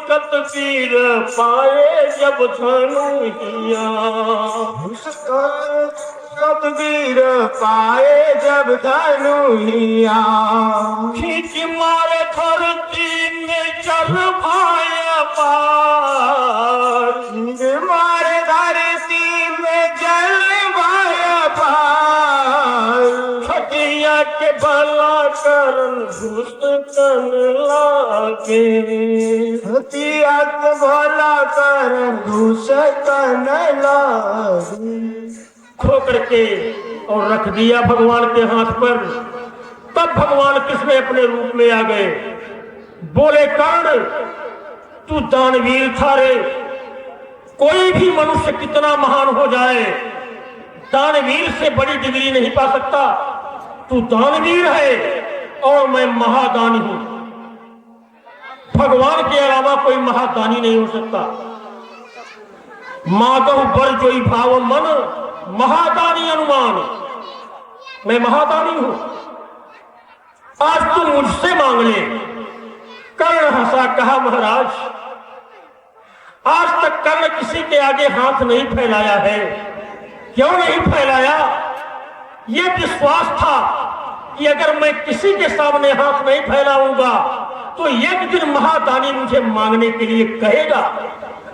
कत पीर पाए जब धनुहिया। कत पीर पाए जब धनुहिया। खींच मारे धरती में चल भाया पार। मारे धरती में जल भाया पार। खटिया के भला करन घुस तन लागे। खटिया के भला करन घुस तन लागे। खो करके और रख दिया भगवान के हाथ पर। तब भगवान कृष्ण अपने रूप में आ गए। बोले कर्ण तू दानवीर था रे। कोई भी मनुष्य कितना महान हो जाए दानवीर से बड़ी डिग्री नहीं पा सकता। तू दानवीर है और मैं महादानी हूं। भगवान के अलावा कोई महादानी नहीं हो सकता। माधव बर जोई भाव मन महादानी अनुमान। मैं महादानी हूं। आज तू मुझसे मांग ले। कर्ण हंसा कहा महाराज आज तक कर्ण किसी के आगे हाथ नहीं फैलाया है। क्यों नहीं फैलाया? यह विश्वास था कि अगर मैं किसी के सामने हाथ नहीं फैलाऊंगा तो एक दिन महादानी मुझे मांगने के लिए कहेगा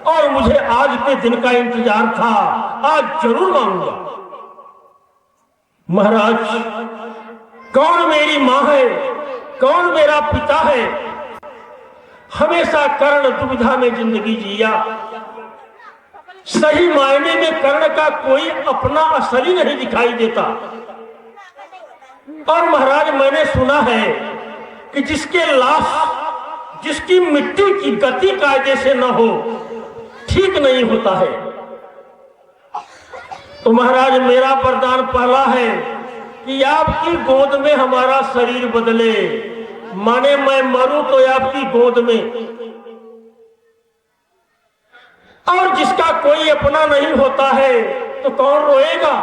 और मुझे आज के दिन का इंतजार था। आज जरूर मांगूंगा। महाराज कौन मेरी मां है कौन मेरा पिता है? हमेशा कर्ण दुविधा में जिंदगी जिया। सही मायने में कर्ण का कोई अपना असली नहीं दिखाई देता। और महाराज मैंने सुना है कि जिसके लाश जिसकी मिट्टी की गति कायदे से न हो ठीक नहीं होता है। तो महाराज मेरा वरदान पहला है कि आपकी गोद में हमारा शरीर बदले। माने मैं मरूं तो आपकी गोद में। और जिसका कोई अपना नहीं होता है तो कौन रोएगा?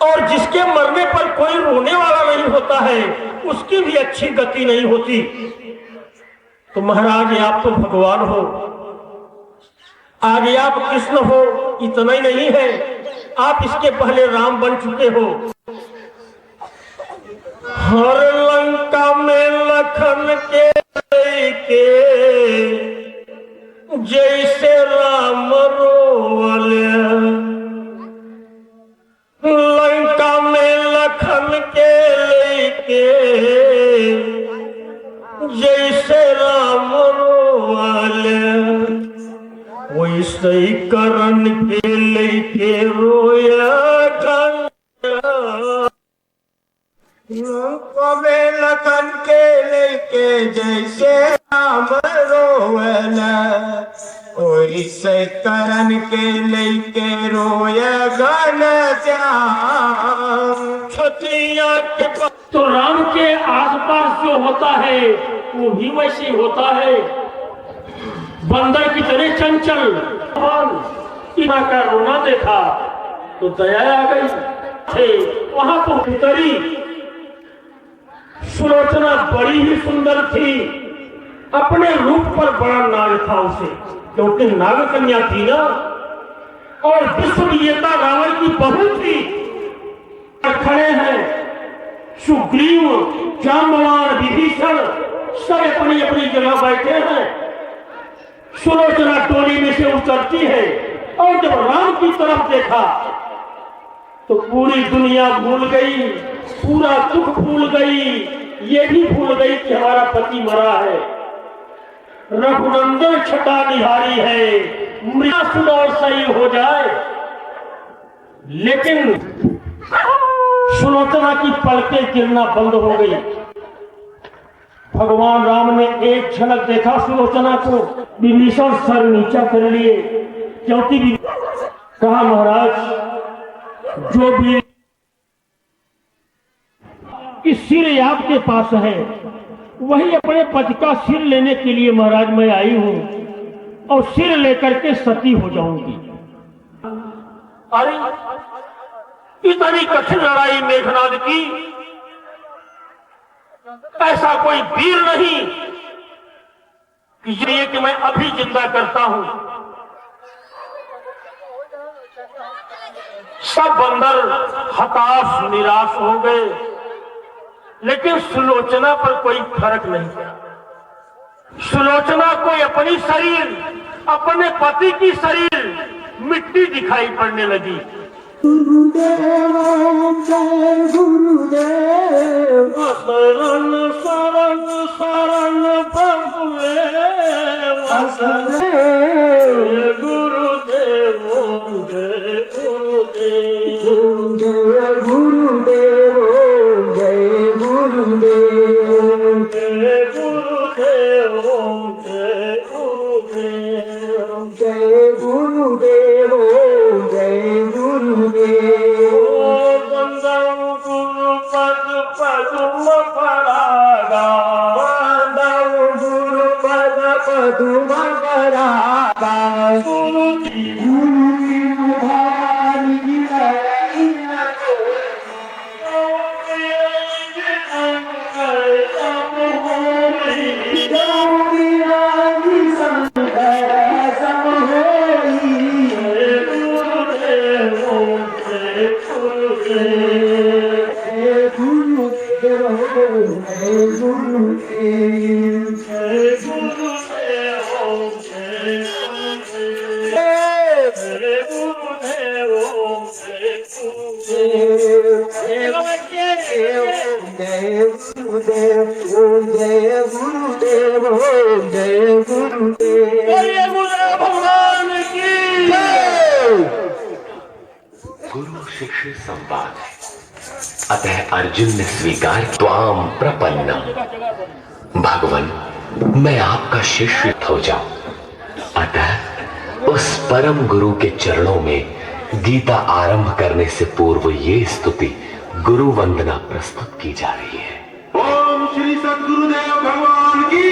और जिसके मरने पर कोई रोने वाला नहीं होता है उसकी भी अच्छी गति नहीं होती। तो महाराज आप तो भगवान हो। आगे आप कृष्ण हो। इतना ही नहीं है आप इसके पहले राम बन चुके हो। हर लंका में लखन के जैसे राम रोवले। लंका में लखन के लेके जैसे राम रोवले। वैसे ही करण के लेके रोया में लखन के लेके जैसे राम रोवला। वैसे करण के लेके रोया घन श्याम। छतिया के तो राम के आसपास जो होता है वो भी वैसे होता है। बंदर की तरह चंचल इना का रोना देखा तो दया आ गई थे। वहां तो उतरी सुलोचना बड़ी ही सुंदर थी। अपने रूप पर बड़ा नाग था उसे क्योंकि नाग कन्या थी ना। और विश्व विजेता रावण की बहू थी। खड़े हैं सुग्रीव जाम्बवान विभीषण सब अपनी अपनी जगह बैठे हैं। सुलोचना टोली में से उतरती है और जब राम की तरफ देखा तो पूरी दुनिया भूल गई। पूरा दुख भूल गई। ये भी भूल गई कि हमारा पति मरा है। रघुनंदन छटा निहारी है। मृदा सुडौल सही हो जाए। लेकिन सुलोचना की पलकें गिरना बंद हो गई। भगवान राम ने एक झलक देखा सुलोचना को। विभीषण सर नीचा कर लिए क्योंकि कहा महाराज जो भी कि सिर आपके पास है वही अपने पति का सिर लेने के लिए महाराज मैं आई हूं और सिर लेकर के सती हो जाऊंगी। अरे इतनी कठिन लड़ाई मेघनाद की ऐसा कोई वीर नहीं इसलिए कि मैं अभी जिंदा करता हूं। सब बंदर हताश निराश हो गए, लेकिन सुलोचना पर कोई फर्क नहीं पड़ा। सुलोचना को अपनी शरीर, अपने पति की शरीर मिट्टी दिखाई पड़ने लगी। गुरुदेव जय गुरुदेव, शरण शरण शरण प्रभुदेव, जय गुरुदेव जय गुरुदेव, जय गुरुदेव जय गुरुदेव, जय गुरुदेव जय गुरुदेव, जय गुरुदेव जय गुरुदेव। वंदन गुरु पद पद्म परागा, वंदन गुरु पद पद्म परागा, गुरु गुरु भवानी लीला भगवान की गुरु शिष्य संवाद है। अतः अर्जुन ने स्वीकार त्वाम प्रपन्नम, भगवान मैं आपका शिष्य हो जाऊं। अतः उस परम गुरु के चरणों में गीता आरंभ करने से पूर्व ये स्तुति गुरु वंदना प्रस्तुत की जा रही है। ओम श्री सद्गुरुदेव भगवान की।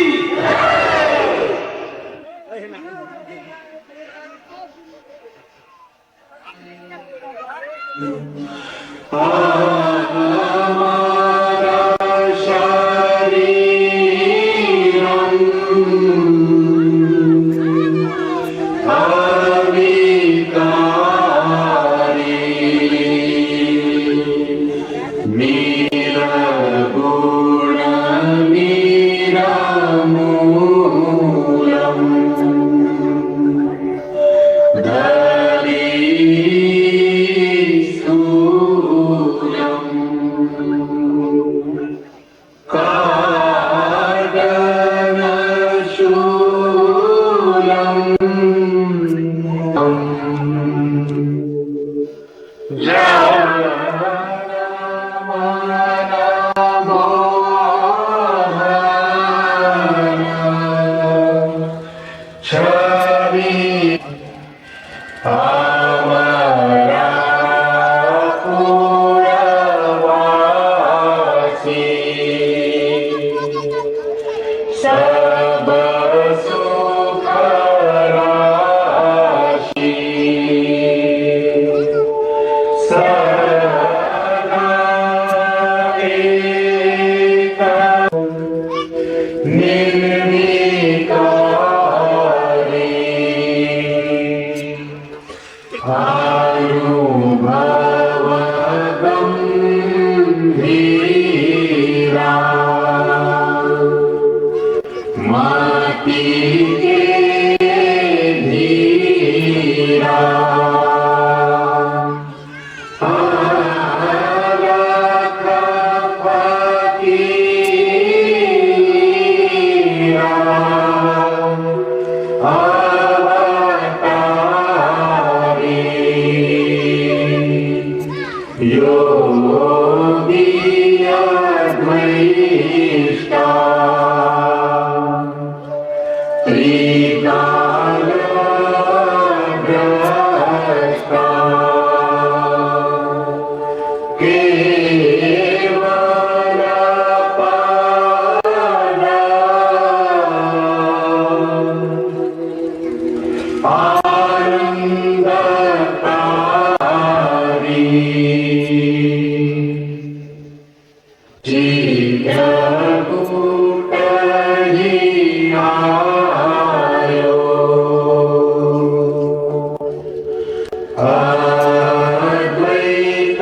अद्वैत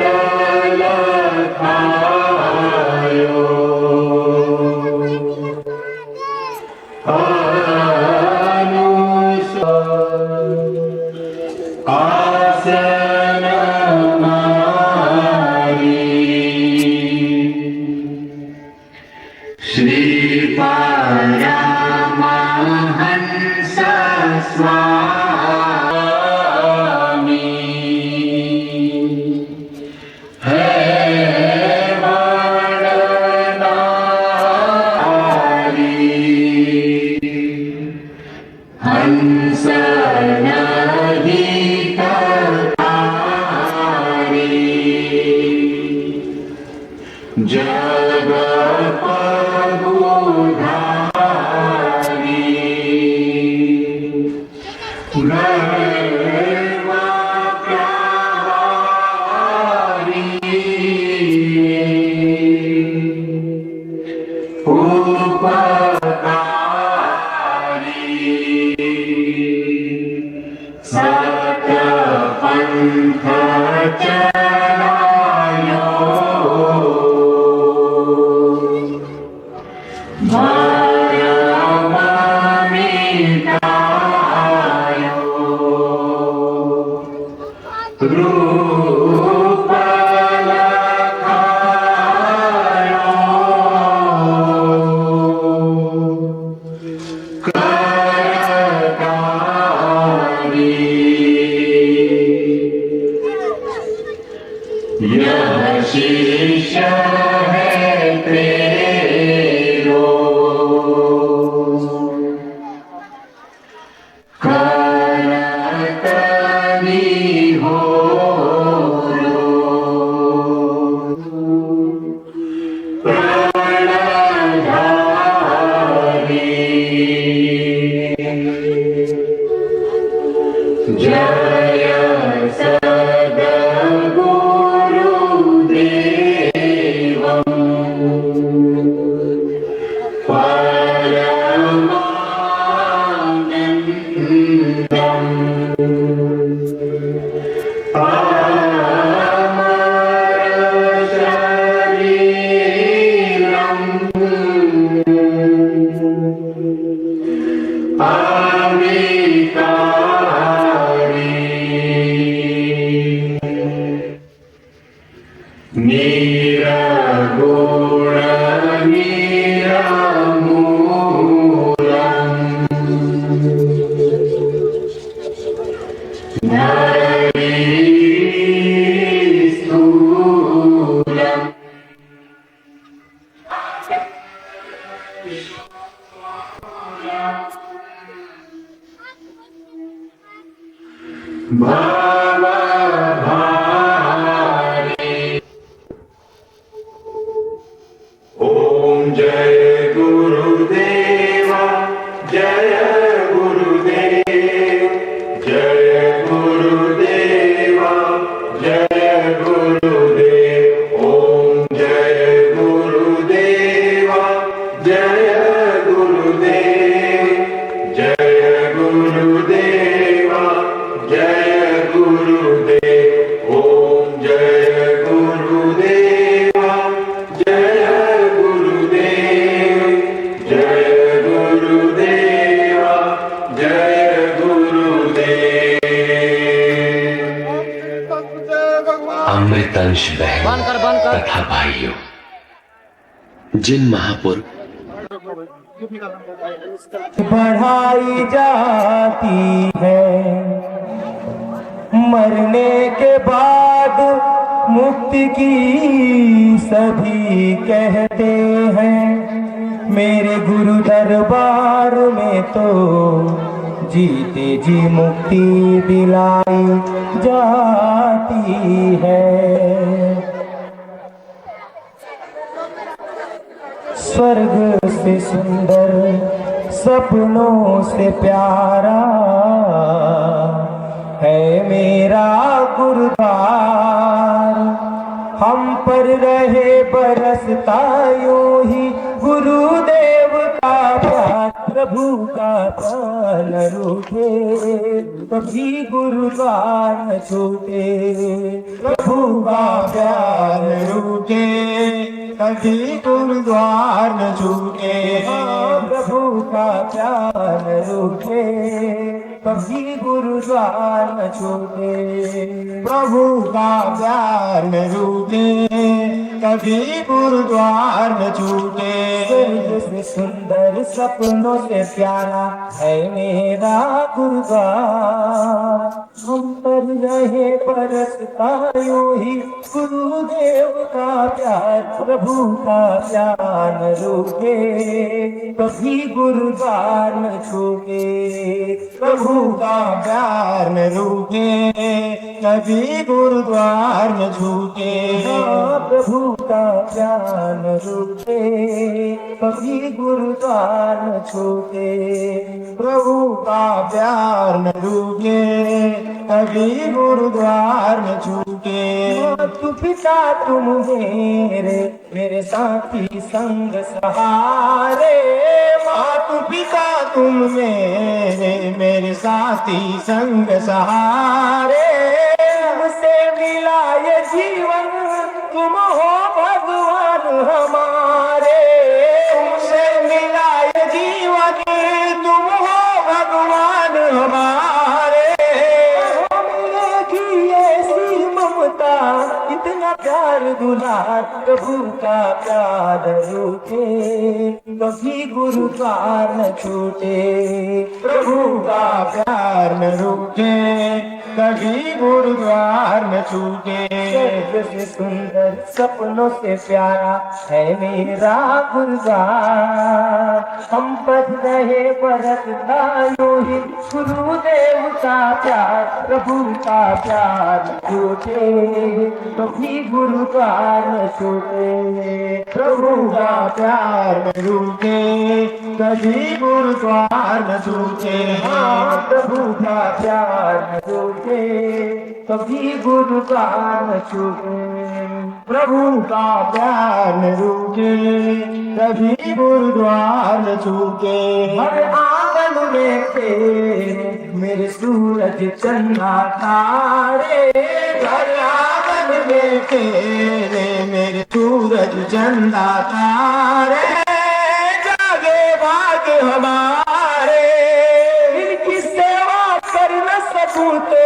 लखायो आसन मारी श्री परमहंस स्वामी है हंस नदी तारी जग पगुधारी गर्व प्रहारी सत्य पंथ चलायो भरम मिटायो रूप लखायो यह शिष्य है तेरो करतनी हो प्राणधारी जय सद्गुरुदेवं परमानन्दम् अमर शरीरम् निरगुण निरमूलम् धरीस्थूलम् भवभारी ओम जय गुरुदेव जय गुरुदेव जय गुरुदेव जय गुरुदेव ओम जय गुरुदेव जय गुरुदेव जय गुरुदेव जय गुरुदेव ओम जय गुरुदेव जय गुरुदेव जय गुरुदेव जय गुरुदेव। अमृतंश बहन तथा भाइयों, जिन महापुरुष बढ़ाई जाती है, मरने के बाद मुक्ति की सभी कहते हैं। मेरे गुरु दरबार में तो जीते जी मुक्ति दिलाई जाती है। स्वर्ग से सुंदर सपनों से प्यारा है मेरा गुरुद्वार। हम पर रहे बरसता यूं ही गुरुदेव का प्यार। प्रभु का प्राण रूठे, कभी गुरुद्वार न छूटे। प्रभु का प्यार रूठे, कभी गुरुद्वार न छूटे। प्रभु का प्यार रूठे, कभी गुरुद्वार न छूटे। प्रभु का प्यार न रूठे, कभी गुरुद्वार न छूटे। स्वर्ग से सुंदर सपनों से प्यारा है मेरा गुरुद्वार। हम पर रहे बरसता यूं ही गुरुदेव का प्यार। प्रभु का प्यार न रूठे, कभी गुरुद्वार न छूटे। प्रभु का प्यार न रूठे, कभी गुरुद्वार न छूटे। प्रभु का प्यार न रूठे, कभी गुरुद्वार न छूटे। प्रभु का प्यार न रूठे, कभी गुरुद्वार न छूटे। मातु पिता तुम मेरे साथी संग सहारे। मातु पिता तुम मेरे साथी संग सहारे। तुमसे मिला ये जीवन, तुम हो भगवान हमारे। तुमसे मिला ये जीवन, तुम हो भगवान हमारे। हमने की ऐसी ममता, इतना प्यार दुलार। प्रभु का प्यार रूठे, कभी गुरुद्वार न छूटे। प्रभु का प्यार न रूठे, कभी गुरुद्वार न छूटे। स्वर्ग से सुंदर सपनों से प्यारा है मेरा गुरुद्वार। हम पर रहे बरसता यूं ही गुरुदेव का प्यार। प्रभु का प्यार छूटे, कभी गुरुद्वार न छूटे। प्रभु का प्यार न रूठे, कभी गुरुद्वार न छूटे। प्रभु का प्यार न रूठे, कभी गुरुद्वार न छूटे। प्रभु का प्यार न रूठे, कभी गुरुद्वार न छूटे। हर आंगन में तेरे मेरे सूरज चंदा तारे। हर आंगन में तेरे मेरे सूरज चंदा तारे। जागे भाग हमारे, इनकी सेवा कर न सकूं तो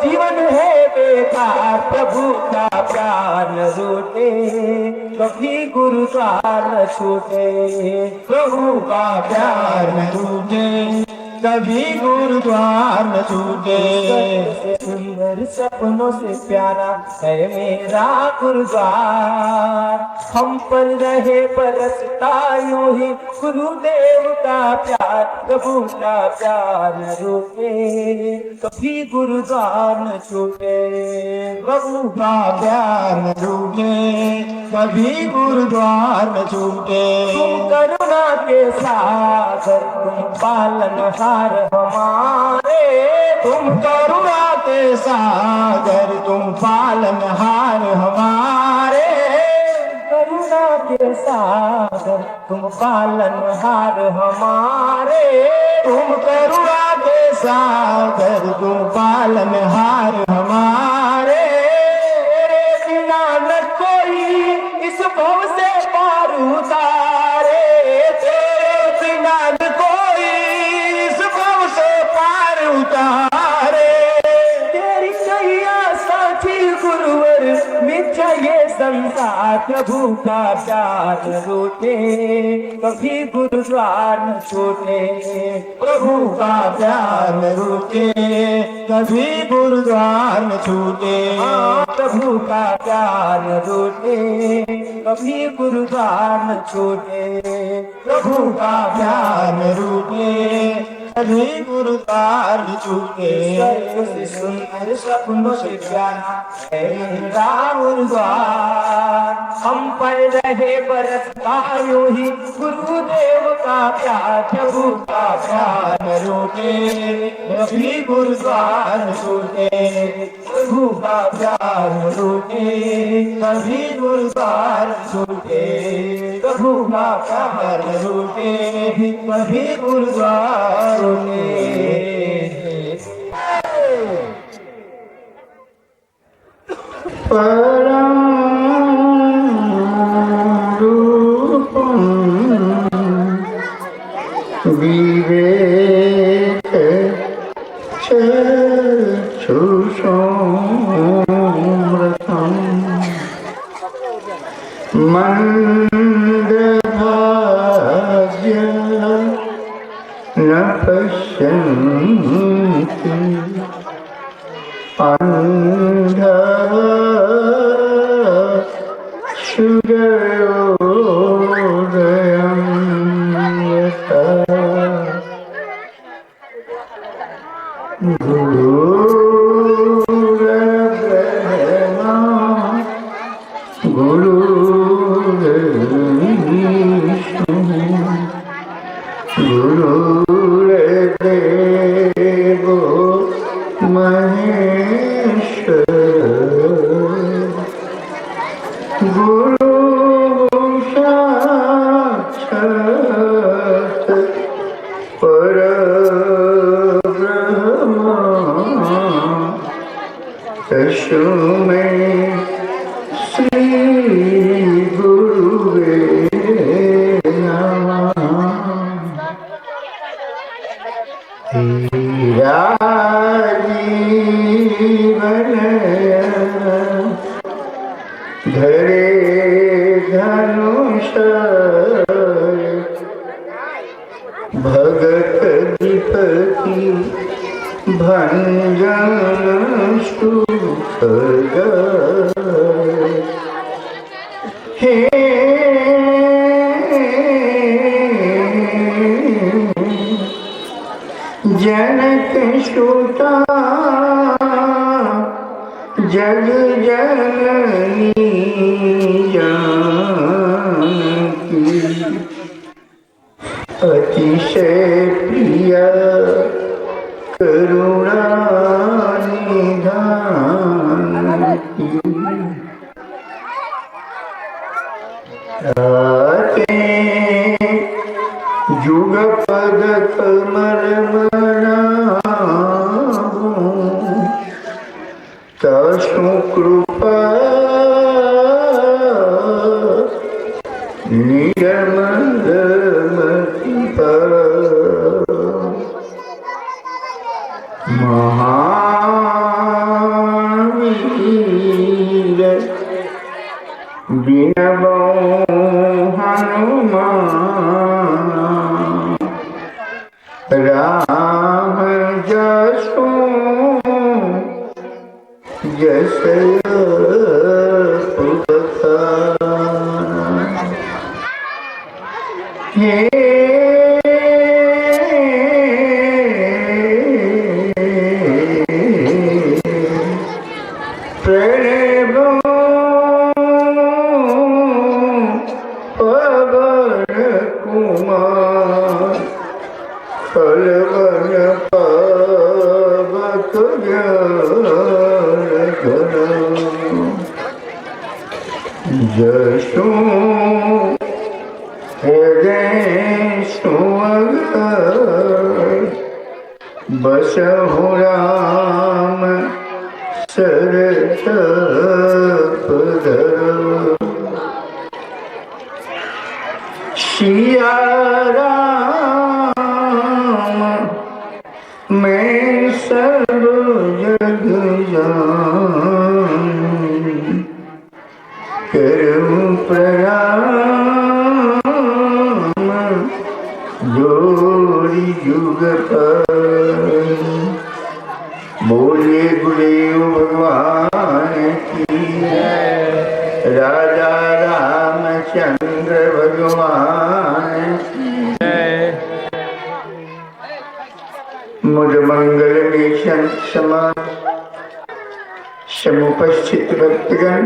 जीवन है बेकार। प्रभु का प्यार न रूठे, कभी गुरुद्वार न छूटे। प्रभु का प्यार न रूठे, कभी गुरुद्वार न छूटे। सुंदर सपनों से प्यारा है मेरा गुरुद्वार। हम पर रहे बरसता यूं ही गुरुदेव का प्यार। प्रभु का प्यार न रूठे, कभी गुरुद्वार न छूटे। प्रभु का प्यार न रूठे, कभी गुरुद्वार न छूटे। तुम करुणा के सागर, तुम पालनहार हमारे। तुम करुणा के सागर, तुम पालनहार हमारे। करुणा के सागर, तुम पालनहार हमारे। तुम करुणा के सागर, तुम पालनहार हमारे। तेरे बिना न कोई इस भव से पार उतारे। तेरे बिना न कोई इस भव से पार उतारे। तेरी नैया साथी गुरुवर, मिथ्या ये संसार। प्रभु का प्यार न रूठे, कभी गुरुद्वार न छूटे। प्रभु का प्यार न रूठे, कभी गुरुद्वार न छूटे। प्रभु का प्यार न रूठे, कभी गुरुद्वार न छूटे। प्रभु का प्यार न रूठे, कभी गुरुद्वार न छूटे। स्वर्ग से सुंदर सपनों से प्यारा है मेरा गुरुद्वार। हम पर रहे बरसता यूं ही गुरुदेव का प्यार, प्रभु का प्यार रूठे कभी गुरुद्वार रूठे, प्रभु का प्यार रूठे कभी गुरुद्वार रूठे, प्रभु का प्यार रूठे कभी गुरुद्वार रूठे। परम रूपम विवेक चक्षुषोमृतम मंदभाग्य न पश्यन्ति अंध शुभोदयं यथा गुरुर्ब्रह्मा गुरुर्विष्णुः गुरुर्देवो महेश्वरः गुरु साक्षात् परब्रह्म तस्मै श्री गुरुवे नमः। राजीवन धरे धनुष भगत विपति भंजन सुखद हे जनक सुता जग जननी जानकी अतिशय प्रिय करुणा निधान की आके जुग पद कमल तसु कृपा निर्मलमति महावीर विनमो हनुमान राम जसो जस हे प्रणव पवन कुमार फलवन पावक जसो हृदय सुअगर बसहु राम सरस पदर सिया राम मैं सब जग जान करूं प्रणाम जोड़ी जुग पर। बोलिए गुरुदेव भगवान की राजा रामचंद्र भगवान की मुझ मंगल मिशन समाज समुपस्थित भक्तगण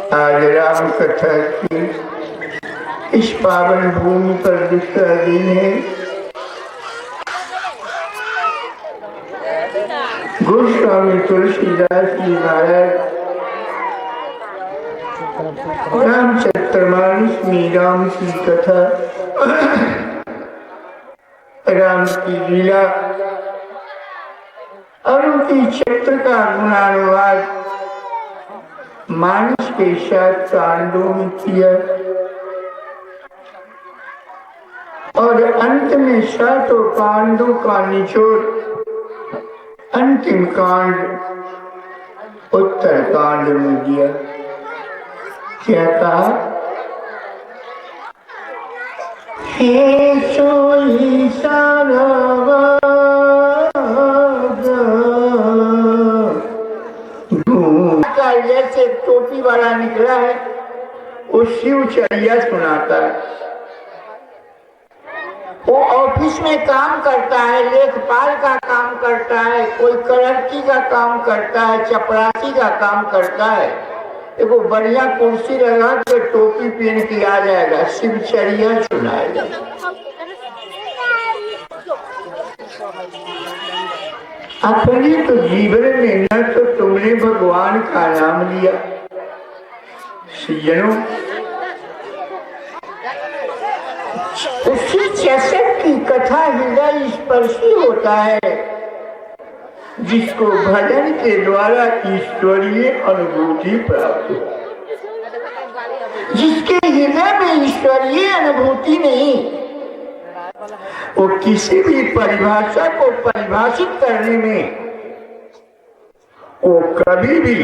आज राम कथा की इस पावन भूमि पर दूसरा दिन है। गोस्वामी तुलसीदास जी महाराज रामचरितमानस में राम की कथा, राम की लीला और उनकी चरित्र का गुणानुवाद मानस के साथ कांडों में किया और अंत में सातों कांडों का निचोड़ अंतिम कांड उत्तर कांड में दिया। क्या कहा? हे सोई सारवा जैसे टोपी वाला निकला है वो शिवचर्या सुनाता है। वो ऑफिस में काम करता है, लेखपाल का काम करता है, कोई क्लर्की का काम करता है, चपरासी का काम करता है। देखो बढ़िया कुर्सी लगा के टोपी पहन के आ जाएगा, शिवचर्या सुनाएगा। अपने तो जीवन में न तो तुमने भगवान का नाम लिया, सज्जनों उसी चषक की कथा हृदय स्पर्शी होता है जिसको भजन के द्वारा ईश्वरीय अनुभूति प्राप्त हो। जिसके हृदय में ईश्वरीय अनुभूति नहीं, वो किसी भी परिभाषा को परिभाषित करने में वो कभी भी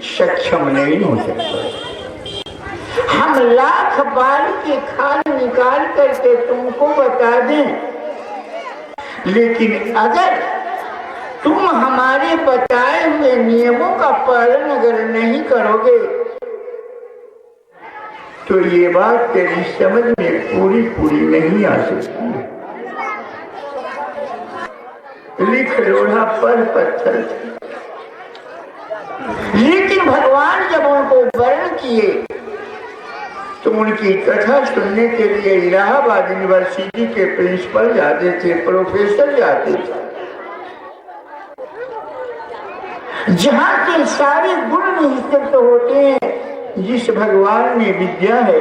सक्षम नहीं हो सकता। हम लाख बार के खाल निकाल करके तुमको बता दें, लेकिन अगर तुम हमारे बताए हुए नियमों का पालन अगर नहीं करोगे तो ये बात तेरी समझ में पूरी नहीं आ सकती। लिख लोढ़ा पर पत्थर। लेकिन भगवान जब उनको वर्ण किए तो उनकी कथा सुनने के लिए इलाहाबाद यूनिवर्सिटी के प्रिंसिपल जाते थे, प्रोफेसर जाते थे, जहाँ के सारे गुण निश्चित होते हैं। जिस भगवान में विद्या है,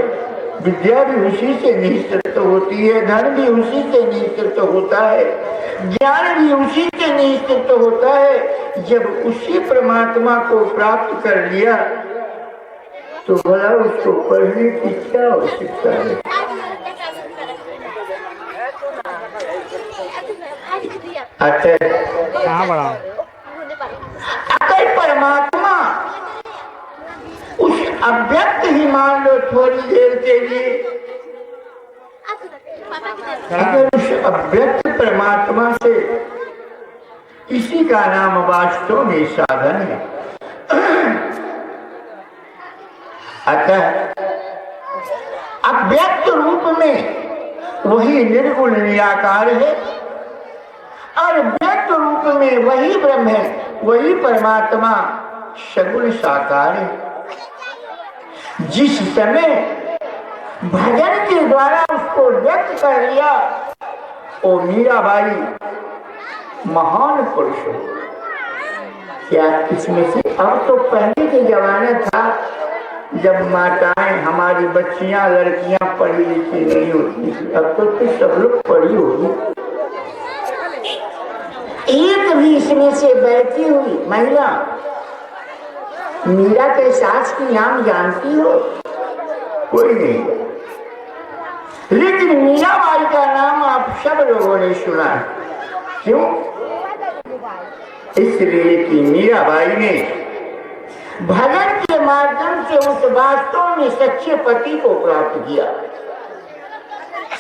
विद्या भी उसी से निश्चित होती है, धन भी उसी से निश्चित होता है, ज्ञान भी उसी से निश्चित होता है। जब उसी परमात्मा को प्राप्त कर लिया तो भला उसको पढ़ने की क्या आवश्यकता है? अगर परमात्मा उस अव्यक्त ही मान लो थोड़ी देर के लिए, अगर उस अव्यक्त परमात्मा से, इसी का नाम वास्तव में साधन है। अतः अव्यक्त रूप में वही निर्गुण निराकार है और व्यक्त रूप में वही ब्रह्म है, वही परमात्मा सगुण साकार है। जिस समय भजन के द्वारा उसको व्यक्त कर लिया, वो मीराबाई महान पुरुष है। क्या इसमें से अब तो पहले के जमाना था जब माताएं, हमारी बच्चियां, लड़कियां पढ़ी लिखी नहीं होती थी। अब तो सब लोग पढ़ी होगी। एक भी इसमें से बैठी हुई महिला मीरा के सास की नाम जानती हो? कोई नहीं। लेकिन मीराबाई का नाम आप सब लोगों ने सुना है। क्यों? इसलिए कि मीराबाई ने भजन के माध्यम से उस वास्तव में सच्चे पति को प्राप्त किया।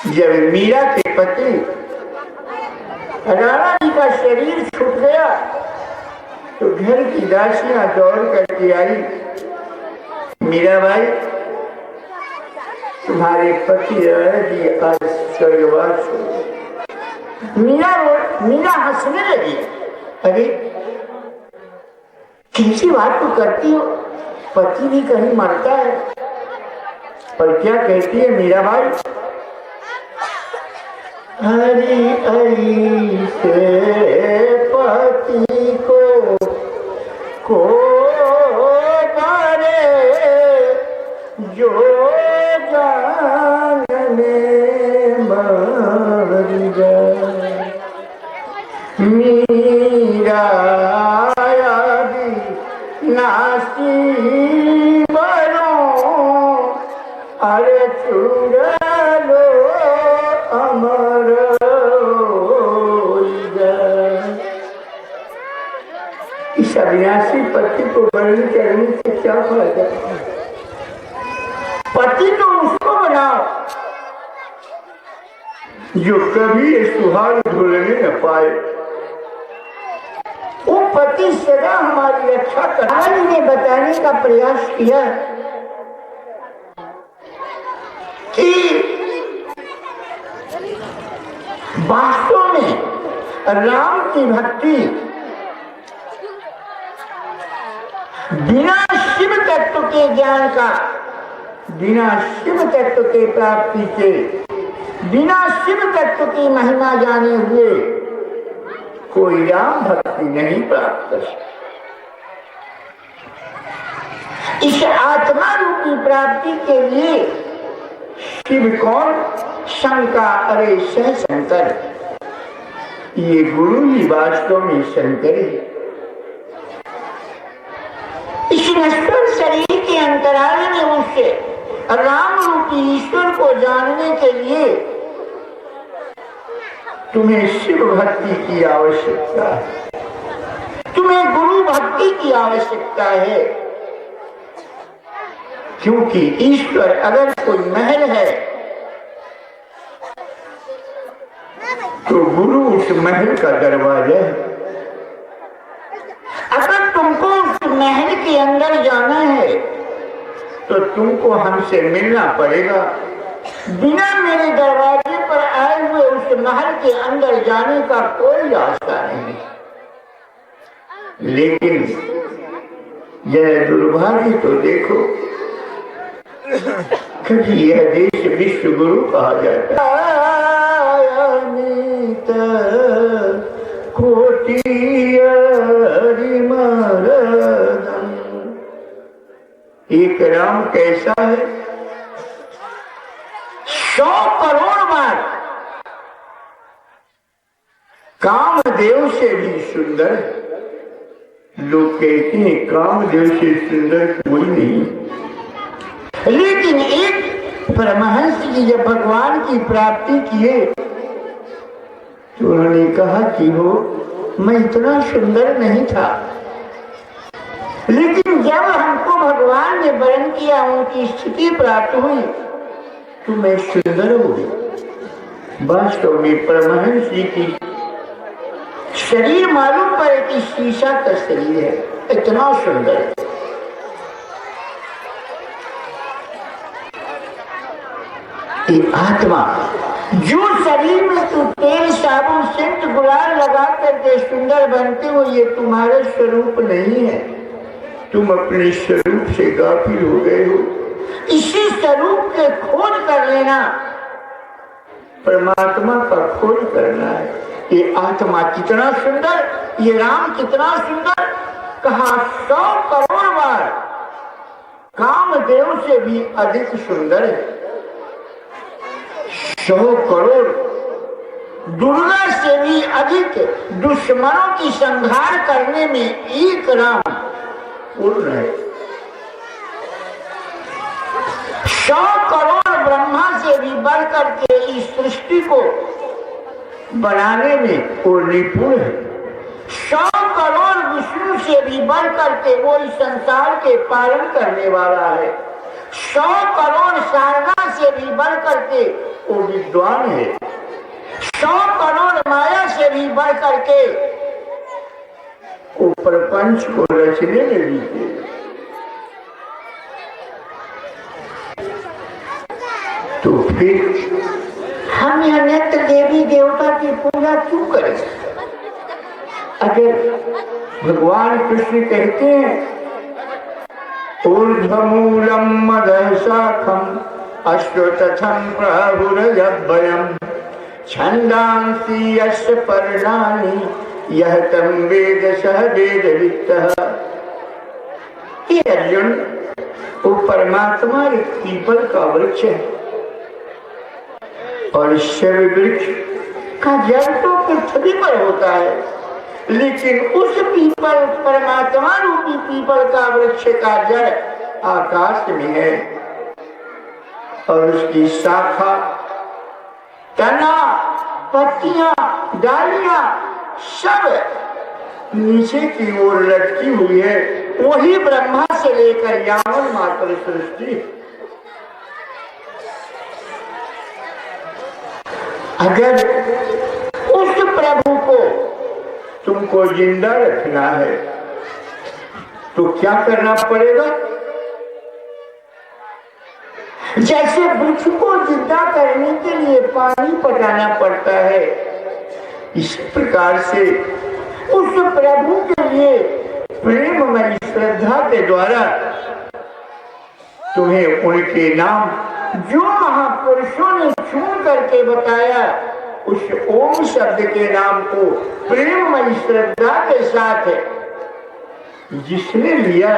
जब मीरा के पति राणा जी का शरीर छूट गया तो घर की दासियां दौड़ करके आई, मीराबाई तुम्हारे पति राणा जी आज स्वर्गवास हो। मीरा हंसने लगी। अरे कैसी बात तो करती हो, पति भी कहीं मरता है, पर क्या कहती है मीराबाई, हरि ऐसे पति को मारे जो जानने मर जाए। मीरा आदि नासी बनो अरे चुरा लो अमर इस अविनाशी पति को वर्ण करने से क्या फायदा? पति तो उसको बनाओ जो कभी ये सुहाग धुलने न पाए। वो पति सदा हमारी रक्षा करने ने बताने का प्रयास किया कि वास्तव में राम की भक्ति बिना शिव तत्व के ज्ञान का, बिना शिव तत्व के प्राप्ति के, बिना शिव तत्व की महिमा जाने हुए कोई राम भक्ति नहीं प्राप्त कर सकता। इस आत्मा रूपी प्राप्ति के लिए शिव कौन? शंका, अरे सह शंकर, ये गुरु ही वास्तव में शंकर है। इस नश्वर शरीर के अंतराल में उससे राम रूपी ईश्वर को जानने के लिए तुम्हें शिव भक्ति की आवश्यकता है, तुम्हें गुरु भक्ति की आवश्यकता है। क्योंकि ईश्वर अगर कोई महल है तो गुरु उस महल का दरवाजा है। अगर तुमको उस महल के अंदर जाना है तो तुमको हमसे मिलना पड़ेगा। बिना मेरे दरवाजे पर आए हुए उस महल के अंदर जाने का कोई रास्ता नहीं। लेकिन यह दुर्भाग्य तो देखो, कभी यह देश विश्व गुरु कहा जाता है। एक राम कैसा है? 100 करोड़ बार कामदेव से भी सुंदर। लोग कहते हैं कामदेव से सुंदर कोई नहीं, लेकिन एक परमहंस जी जब भगवान की प्राप्ति किए तो उन्होंने कहा कि हो मैं इतना सुंदर नहीं था, लेकिन जब हमको भगवान ने वर्ण किया, उनकी स्थिति प्राप्त हुई तो मैं सुंदर हो गई। वास्तव में परमहंस जी की शरीर मालूम पड़े कि शीशा का शरीर है, इतना सुंदर है। ये आत्मा जो शरीर में तू तेल साबुन सेंट गुलाल लगा करके सुंदर बनते हो, ये तुम्हारा स्वरूप नहीं है। तुम अपने स्वरूप से गाफिल हो गए हो। इसी स्वरूप के खोज कर लेना, परमात्मा का खोज करना है। ये आत्मा कितना सुंदर, ये राम कितना सुंदर। कहा 100 करोड़ बार कामदेव से भी अधिक सुंदर है। 100 करोड़ दुर्गा से भी अधिक दुश्मनों की संहार करने में एक राम पूर्ण है। 100 करोड़ ब्रह्मा से भी बढ़कर के इस सृष्टि को बनाने में वो निपुण है। 100 करोड़ विष्णु से भी बढ़कर के वो इस संसार के पालन करने वाला है। 100 करोड़ शारदा से भी बढ़कर के वो विद्वान है। 100 करोड़ माया से भी बढ़कर के वो प्रपंच को रचने लगी थे। तो फिर हम यह नित्य देवी देवता की पूजा क्यों करें? अगर भगवान कृष्ण कहते हैं ऊर्ध्वमूलम मदः शाखम अश्वत्थं प्राहुरयभयम् छंदांसि यस्य पर्णानि यह तं वेद सह वेदवित्तः। हे अर्जुन, वो परमात्मा एक पीपल का वृक्ष है और शैव वृक्ष का जड़ तो पृथ्वी पर होता है, लेकिन उस पीपल परमात्मा रूपी पीपल का वृक्ष का जड़ आकाश में है और उसकी शाखा, तना, पत्तियां, डालियां सब नीचे की ओर लटकी हुई है। वही ब्रह्मा से लेकर यावन मात्र सृष्टि। अगर उस प्रभु को तुमको जिंदा रखना है तो क्या करना पड़ेगा? जैसे वृक्ष को जिंदा करने के लिए पानी पटाना पड़ता है, इस प्रकार से उस प्रभु के लिए प्रेममय श्रद्धा के द्वारा तुम्हें उनके नाम जो महापुरुषों ने चुन करके बताया, उस ओम शब्द के नाम को प्रेममय श्रद्धा के साथ जिसने लिया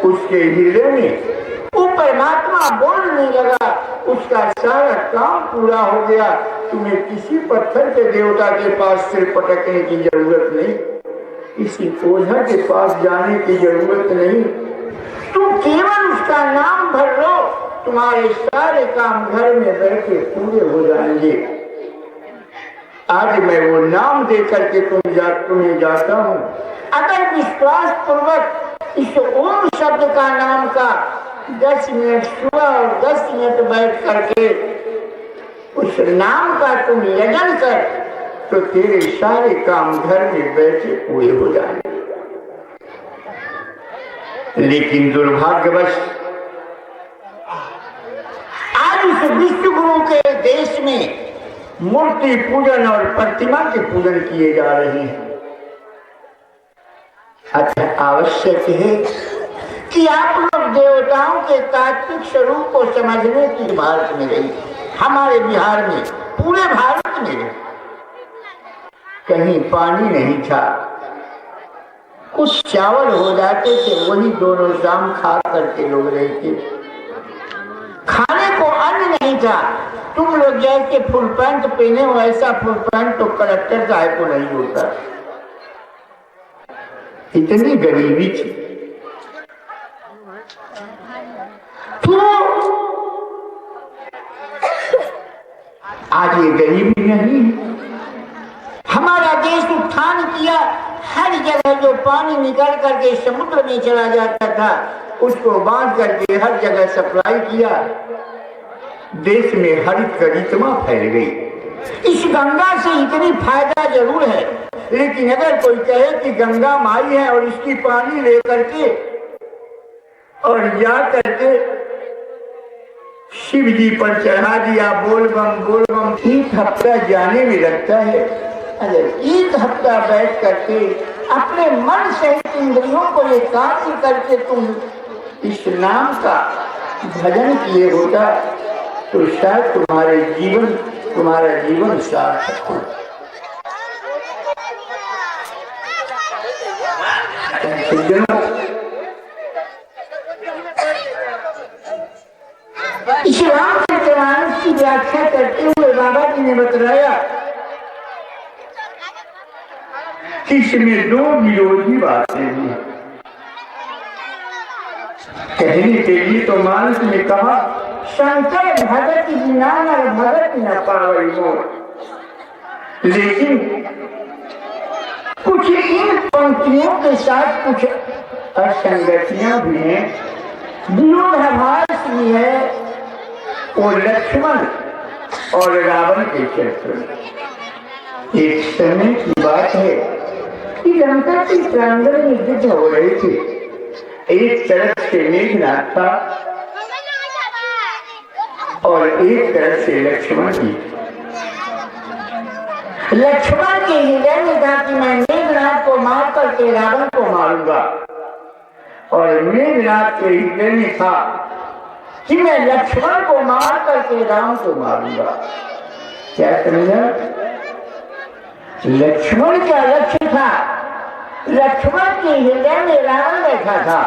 उसके हृदय में वो परमात्मा बोलने लगा, उसका सारा काम पूरा हो गया। तुम्हें किसी पत्थर के देवता के पास सिर पटकने की जरूरत नहीं, किसी ओझा के पास जाने की जरूरत नहीं। तुम केवल उसका नाम भर लो, तुम्हारे सारे काम घर में बैठे पूरे हो जाएंगे। आज मैं वो नाम दे करके तुम्हें जाता हूँ। अगर विश्वास पूर्वक इस ओम शब्द का नाम का 10 मिनट सुबह और 10 मिनट बैठ करके उस नाम का तुम यजन कर, तो तेरे सारे काम घर में बैठे पूरे हो जाएंगे। लेकिन दुर्भाग्यवश आज इस विश्व गुरु के देश में मूर्ति पूजन और प्रतिमा के पूजन किए जा रहे हैं। अतः आवश्यक है कि आप लोग देवताओं के तात्विक स्वरूप को समझने की भारत में रही, हमारे बिहार में, पूरे भारत में रही। कहीं पानी नहीं था, कुछ चावल हो जाते थे, वही दोनों शाम खा करके लोग रहते। खाने को अन्न नहीं था। तुम लोग जैसे फुल पैंट पहने हो, ऐसा फुल पैंट तो कलेक्टर साहब को नहीं होता। इतनी गरीबी थी। तो आज ये गरीबी नहीं, हमारा देश उत्थान किया। हर जगह जो पानी निकल करके समुद्र में चला जाता था, उसको बांध करके हर जगह सप्लाई किया। देश में हरित गरिश्मा फैल गई। इस गंगा से इतनी फायदा जरूर है, लेकिन अगर कोई कहे कि गंगा माई है और इसकी पानी लेकर के और जा करके शिव जी पर चढ़ा दिया, बोल बम 1 हफ्ता जाने में लगता है। अगर 1 हफ्ता बैठ करके अपने मन सहित इंद्रियों को एकाग्र करके तुम इस नाम का भजन किए होता, तो शायद तुम्हारा जीवन सार्थक हो। इस रामचरितमानस की व्याख्या करते हुए बाबा जी ने बताया कि इसमें 2 विरोधी बातें हैं। कहने के लिए तो मानस ने कहा, शंकर भगत बिना नर भगत न पावई मोर। लेकिन कुछ इन पंक्तियों के साथ कुछ असंगतियां भी हैं, विरोधाभास भी है। वो लक्ष्मण और रावण के चरित्र में एक समय की बात है कि लंका के प्रांगण में युद्ध हो रहे थे। एक तरफ से मेघनाथ था और एक तरफ से लक्ष्मण जी। लक्ष्मण के हृदय में था कि मैं मेघनाथ को मार करके रावण को मारूंगा, और मेघनाथ के हृदय में था कि मैं लक्ष्मण को मार करके राम को मारूंगा। क्या समझा? लक्ष्मण का लक्ष्य था, लक्ष्मण के हृदय में रावण बैठा था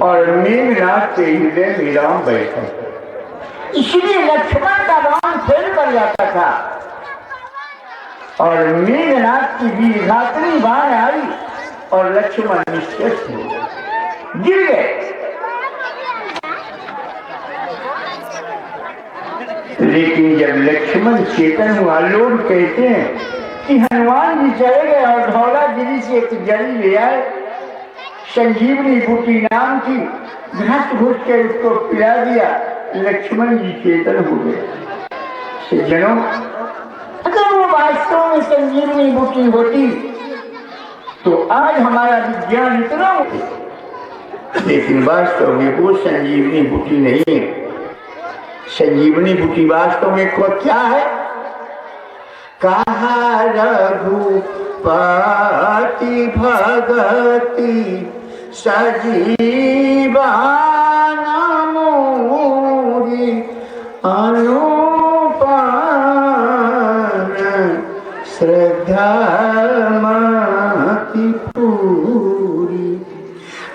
और मेघनाथ के हृदय में राम बैठा था। इसलिए लक्ष्मण का बाण फेल कर जाता था और मेघनाथ की भी घातनी बाण आई और लक्ष्मण निश्चेष हो गिर गए। लेकिन जब लक्ष्मण चेतन हुआ, लोग कहते हैं कि हनुमान जी चले गए और धौलागिरी से एक जड़ी ले आए, संजीवनी बूटी नाम की, घास घुस के उसको पिला दिया, लक्ष्मण जी चेतन हो गए। जनों, अगर वो वास्तव में संजीवनी बूटी होती तो आज हमारा विज्ञान इतना होता, लेकिन वास्तव में वो संजीवनी बूटी नहीं है। संजीवनी बूटी वास्तव में क्या है? कहा रघुपति भगति सजीवन मोरी अनुपन श्रद्धा मति पूरी।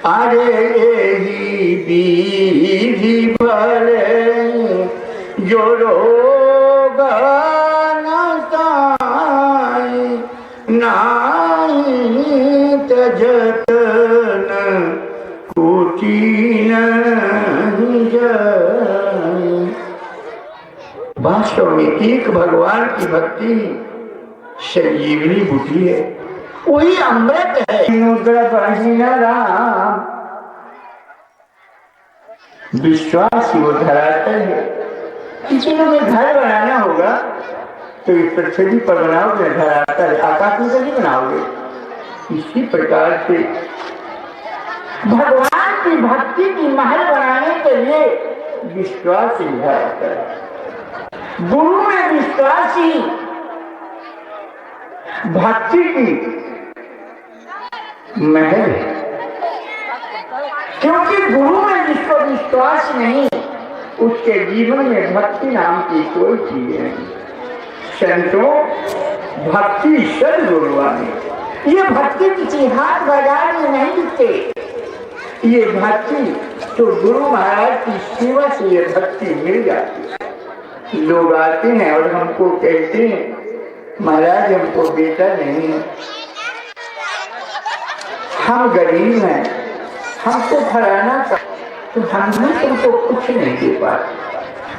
अरे यही विधि भले जो रोग नहीं तजतन कोटि नहीं जाए। वास्तव में एक भगवान की भक्ति संजीवनी बूटी है, वही अमृत है। राम विश्वास वो धरातल है। किसी को घर बनाना होगा तो इस पृथ्वी पर बनाओगे, धरातल, आकाश में नहीं बनाओगे। इसी प्रकार से भगवान की भक्ति की महल बनाने के लिए विश्वास ही धरातल है। गुरु में विश्वास ही भक्ति की महल है, क्योंकि गुरु में जिसको विश्वास नहीं, उसके जीवन में भक्ति नाम की कोई चीज नहीं। संतों, भक्ति सर्वगुरुवानी। ये भक्ति किसी हाट बाजार में नहीं दिखते, ये भक्ति तो गुरु महाराज की सेवा से ये भक्ति मिल जाती है। लोग आते हैं और हमको कहते हैं, महाराज हमको बेटा नहीं है, हम गरीब हैं, हमको फराना का, तो हम भी तुमको कुछ नहीं दे पाते।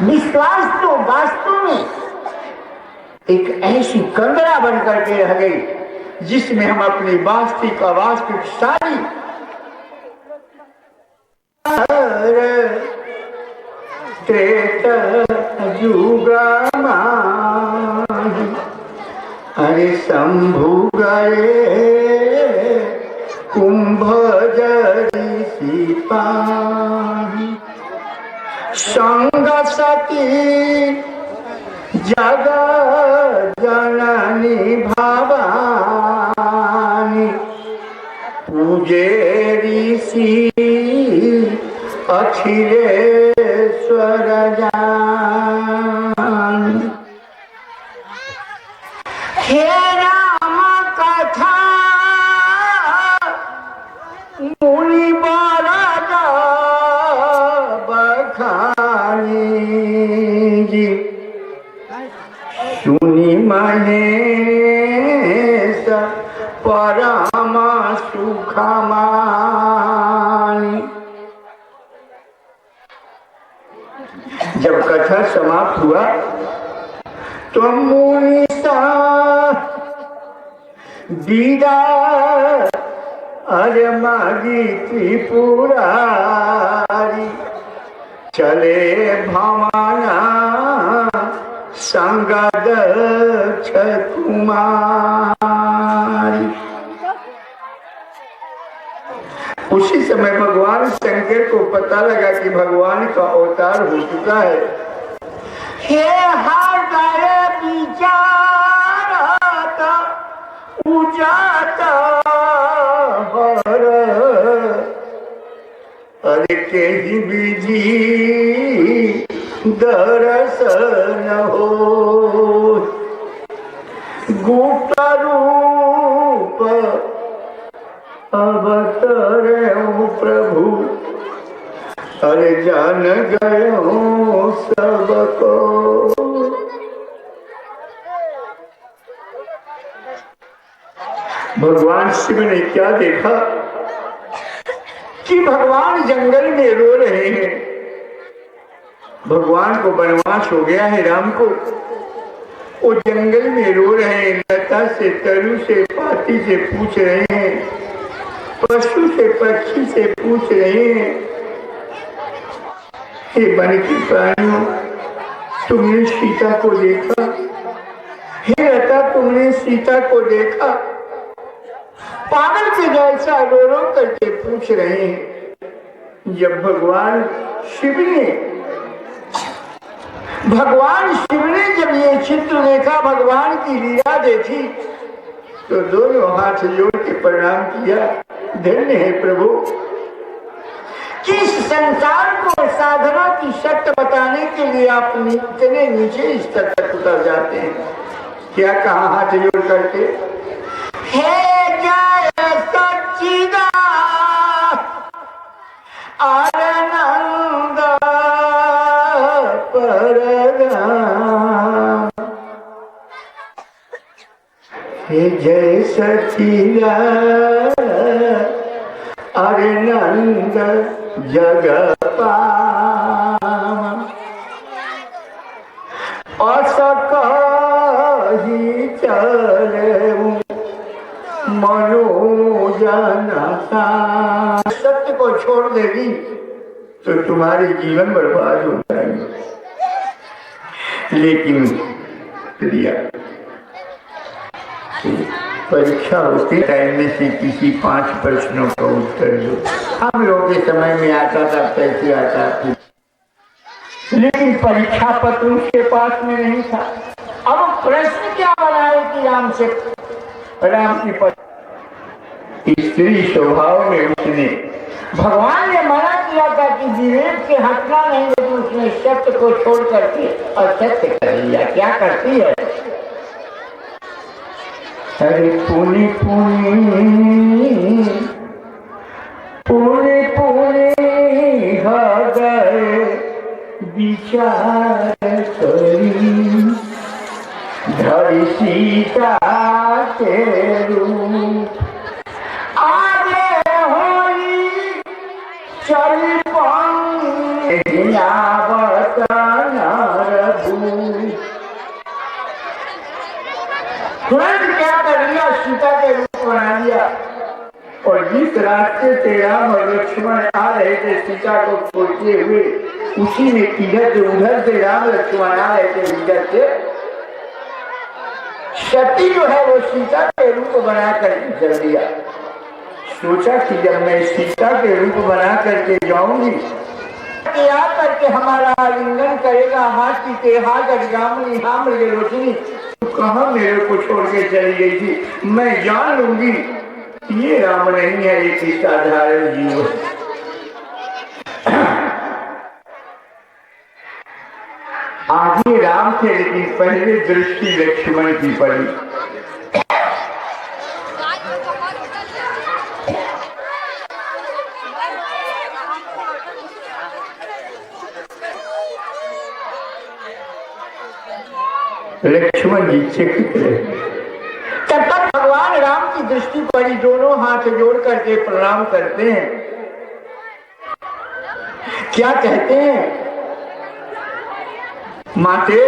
विश्वास तो वास्तव में एक ऐसी कंदरा बन करके रह गई जिसमें हम अपनी वास्तविक अवास्तविक सारी अरे शंभु गए कुंभ जरी सिपाही संग सती जग जननी भवानी पूजे ऋषि अखिलेश्वर जान। हे राम कथा मुनि बरद बखानी जी सुनि महेश परम सुखमानी। जब कथा समाप्त हुआ तो मुनि दीदा अरे मागी त्रिपुरारी चले भवाना संगद कुमारी। उसी समय भगवान शंकर को पता लगा कि भगवान का अवतार हो चुका है। हे हर विचार उजाता हो के ही विधि दर्शन हो, गुप्त रूप अवतरे प्रभु, अरे जान गए सबको। भगवान शिव ने क्या देखा कि भगवान जंगल में रो रहे हैं। भगवान को वनवास हो गया है, राम को। वो जंगल में रो रहे हैं, लता से, तरु से, पाती से पूछ रहे हैं, पशु से, पक्षी से पूछ रहे हैं, हे वन के प्राणियों, तुमने सीता को देखा? हे लता, तुमने सीता को देखा? पागल के जैसा रो रो करके पूछ रहे हैं। जब भगवान शिव ने जब ये चित्र देखा, भगवान की लीला देखी, तो दोनों हाथ जोड़ के प्रणाम किया। धन्य है प्रभु कि इस संसार को साधना की शक्ति बताने के लिए आप इतने नीचे स्तर तक उतर जाते हैं। क्या कहा हाथ जोड़ करके? हे जय सच्चिदानंद आनंद परधाम, हे जय सच्चिदानंद आनंद जगपाम, असकहि चलेऊ मनोजनता। सत्य को छोड़ देगी तो तुम्हारे जीवन बर्बाद हो जाएंगे। लेकिन प्रिया, परीक्षा होती टाइम में से किसी 5 प्रश्नों का उत्तर दो। हम लोगों के समय में आता था, पैसे आता था, लेकिन परीक्षा पत्र उसके पास में नहीं था। अब प्रश्न क्या बनाए कि राम की पत्नी स्त्री स्वभाव में उसने, भगवान ने मना किया था कि विवेक से हटना नहीं, लेकिन उसने सत्य को छोड़ करके असत्य कर लिया। क्या करती है? अरे पुनी पुनी पुनी पुनी हृदय विचार करी, धरि सीता के रूप आगे होई चल पंगियावत नरभूप। तुरंत क्या कर लिया? सीता के रूप बना लिया। और जिस रास्ते से राम और लक्ष्मण आ रहे थे सीता को खोजते हुए, उसी में इधर से उधर से राम लक्ष्मण आ रहे थे। इधर से सती जो है वो सीता के रूप बना करके चल दिया। सोचा कि जब मैं सीता के रूप बना करके जाऊंगी, आ करके हमारा आलिंगन करेगा, हाथ की हाथ अजगामनी हाम रोशनी, तो कहाँ मेरे को छोड़ के चली गई थी। मैं जान लूंगी ये राम नहीं है, एक साधारण जीव। आगे राम थे, लेकिन पहले दृष्टि लक्ष्मण की पड़ी। लक्ष्मण जी चकित रहे। तब तक भगवान राम की दृष्टि पड़ी, दोनों हाथ जोड़ करके प्रणाम करते हैं। क्या कहते हैं? माते,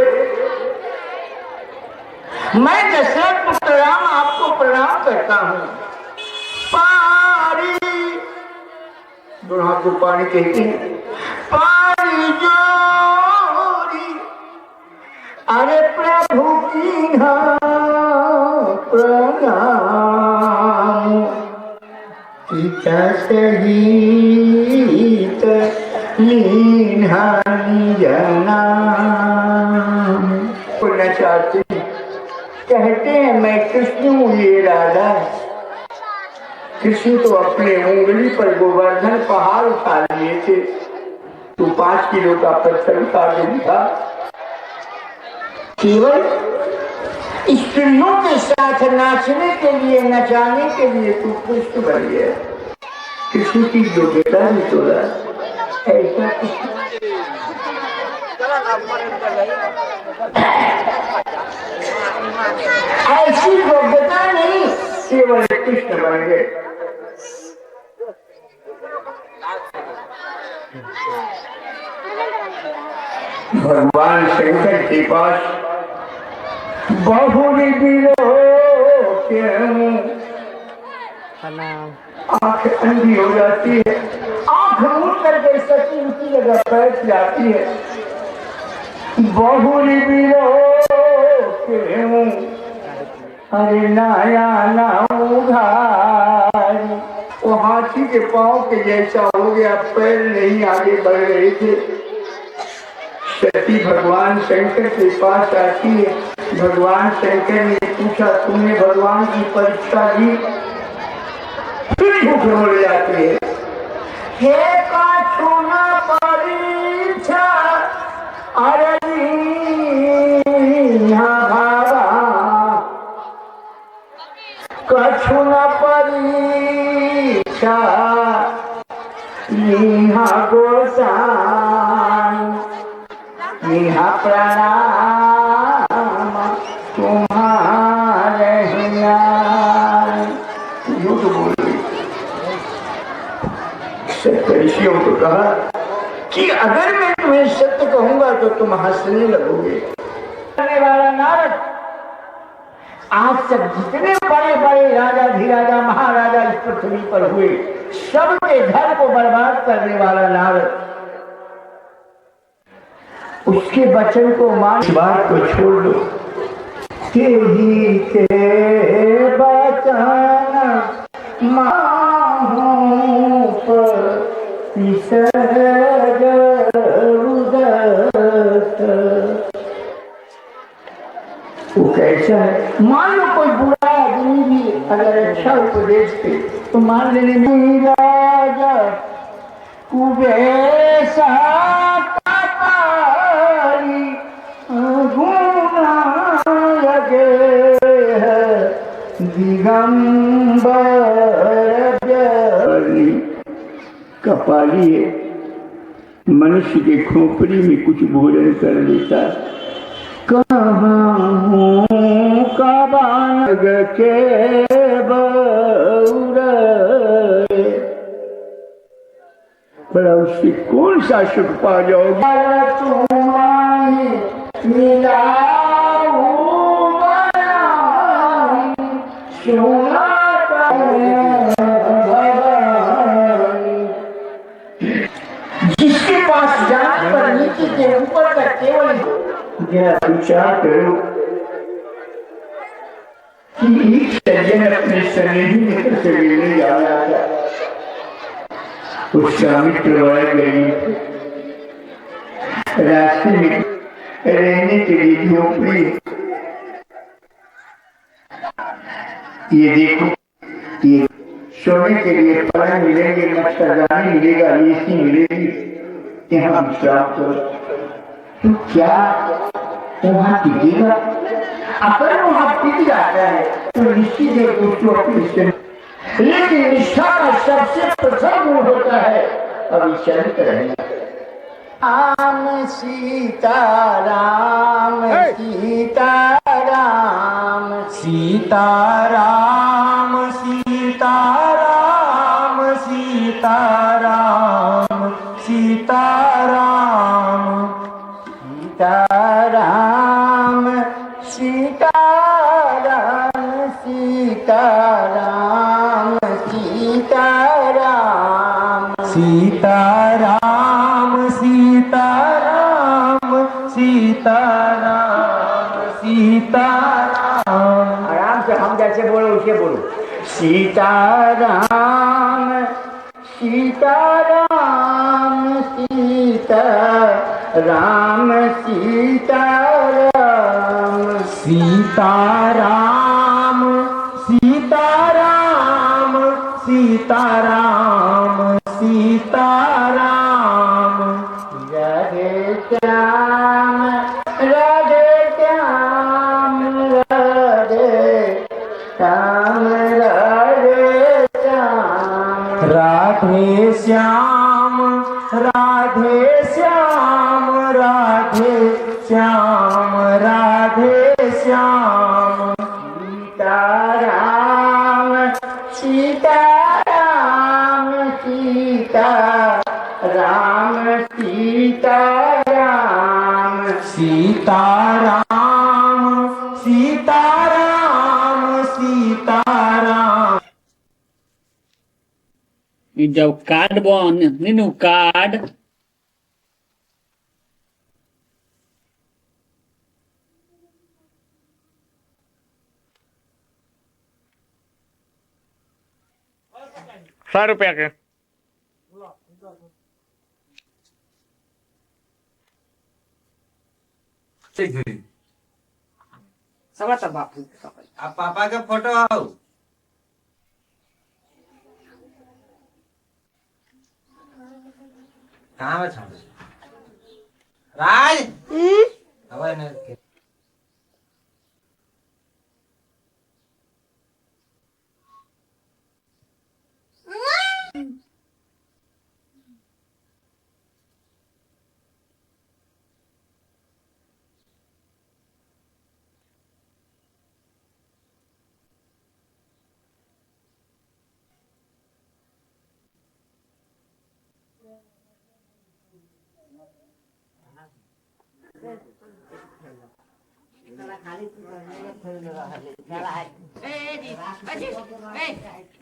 मैं दशरथ पुत्र राम आपको प्रणाम करता हूं। पारी, दोनों हाथ को पानी कहते हैं। पारी जोरी अरे प्रभु की प्रणाम, पिता सहित लीन्हानि जनाम। बोलना चाहते कहते हैं मैं कृष्ण हूँ, ये राधा। कृष्ण तो अपने उंगली पर गोवर्धन पहाड़ उठा लिए थे, तो 5 किलो का पत्थर उठा के दिखा। केवल स्त्रियों के साथ नाचने के लिए, नचाने के लिए तू कृष्ण बन गया। कृष्ण की योग्यता भी तोड़ा ऐसा ऐसी योग्यता नहीं, केवल कृष्ण बन गए। भगवान शंकर के पास बहुरी बिलो के आंख अंधी हो जाती है, आंख मूंद करके सती उसी जगह बैठ जाती है। बहुरी बिलो के अरे नाया ना उघारी, वो हाथी के पांव के जैसा हो गया, पैर नहीं आगे बढ़ रहे थे। सती भगवान शंकर के पास आती है। भगवान शंकर ने पूछा, तुमने भगवान की परीक्षा दी? फिर झूठ बोल जाती है, हे काछुना परीक्षा अरे भावा, कछुना परीक्षा गोसाई, प्रणाम तुम्हारे। झूठ बोल ऋषियों को कहा कि अगर मैं तुम्हें सत्य कहूंगा तो तुम हंसने लगोगे। वाला नारद, आज तक जितने बड़े बड़े राजा धीराजा महाराजा इस पृथ्वी पर हुए, सबके घर को बर्बाद करने वाला नारद, उसके वचन को मान, इस बात को छोड़ दो। तेरी के वचन माहूं पर वो कैसा है? मान लो कोई बुरा आदमी भी अगर अच्छा उपदेश दे तो मान लेने में राजा कुबेसा दिगंबर कपाली है, मनुष्य के खोपड़ी में कुछ भोजन कर लेता। कहाँ हूँ कबानग के बउरे, बड़ा उससे कौन सा सुख पा जाओगे? तुम्हारी मिला जिसके पास जान पर नीचे के ऊपर का केवल विचार करो कि एक सज्जन अपने सनेही मित्र से मिलने जा रहा था। उसका मित्र वह गरीब, रास्ते में रहने के लिए झोपड़ी, ये देखो ये सोने के लिए पलंग मिलेंगे, मच्छरदानी मिलेगा, एसी मिलेगी, यहाँ विश्राम करो। तो क्या वहाँ टिकेगा? अगर वहाँ टिक जाता है तो निश्चित है उसको अपनी से, लेकिन निष्ठा का सबसे प्रथम गुण होता है अविचलित रहना। राम सीता राम सीता राम सीता राम सीता राम सीता राम सीता राम सीता राम सीता राम सीता राम सीता राम सीता राम सीता राम सीता राम सीता राम। आराम से हम जैसे बोलो उसे बोलो। सीता राम सीता राम सीता राम सीता राम सीता राम सीता राम सीताराम सीताराम राधे श्याम राधे श्याम राधे श्याम राधे श्याम राधे श्याम राधे श्याम राधे श्याम राधे श्याम सीताराम सीताराम सीताराम सीताराम सीताराम सीताराम सीताराम जब कार्ड बन नीनू कार्ड ₹100 के सब त बापू अब पापा के फोटो आओ कहाँ में छाड़ राज हवा ने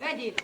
Ready.